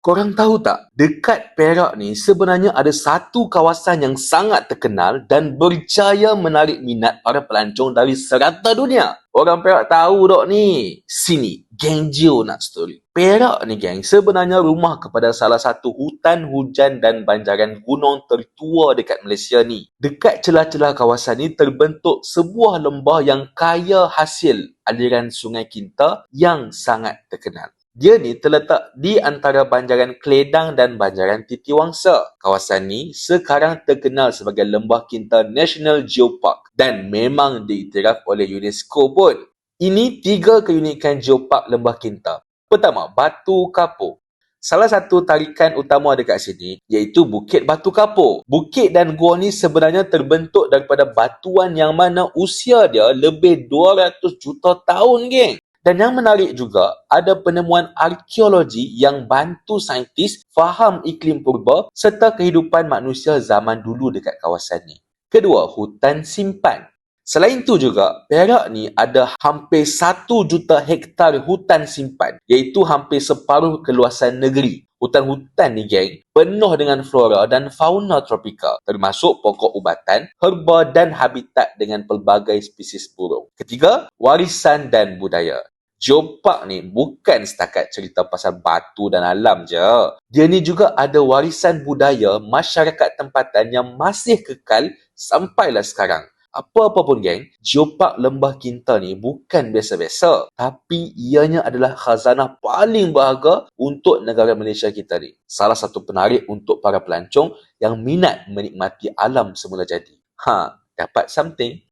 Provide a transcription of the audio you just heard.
Korang tahu tak, dekat Perak ni sebenarnya ada satu kawasan yang sangat terkenal dan berjaya menarik minat para pelancong dari serata dunia. Orang Perak tahu dok ni. Sini, geng Gio nak story. Perak ni geng sebenarnya rumah kepada salah satu hutan hujan dan banjaran gunung tertua dekat Malaysia ni. Dekat celah-celah kawasan ni terbentuk sebuah lembah yang kaya hasil aliran Sungai Kinta yang sangat terkenal. Dia ni terletak di antara banjaran Keledang dan banjaran Titiwangsa. Kawasan ni sekarang terkenal sebagai Lembah Kinta National Geopark dan memang diiktiraf oleh UNESCO pun. Ini 3 keunikan Geopark Lembah Kinta. Pertama, Batu Kapur. Salah satu tarikan utama dekat sini iaitu Bukit Batu Kapur. Bukit dan gua ni sebenarnya terbentuk daripada batuan yang mana usia dia lebih 200 juta tahun, geng. Dan yang menarik juga, ada penemuan arkeologi yang bantu saintis faham iklim purba serta kehidupan manusia zaman dulu dekat kawasan ni. Kedua, hutan simpan. Selain tu juga, Perak ni ada hampir 1 juta hektar hutan simpan, iaitu hampir separuh keluasan negeri. Hutan-hutan ni geng, penuh dengan flora dan fauna tropika, termasuk pokok ubatan, herba dan habitat dengan pelbagai spesies burung. Ketiga, warisan dan budaya. Geopark ni bukan setakat cerita pasal batu dan alam je. Dia ni juga ada warisan budaya masyarakat tempatan yang masih kekal sampailah sekarang. Apa-apa pun geng, Geopark Lembah Kinta ni bukan biasa-biasa. Tapi ianya adalah khazanah paling berharga untuk negara Malaysia kita ni. Salah satu penarik untuk para pelancong yang minat menikmati alam semula jadi. Dapat something.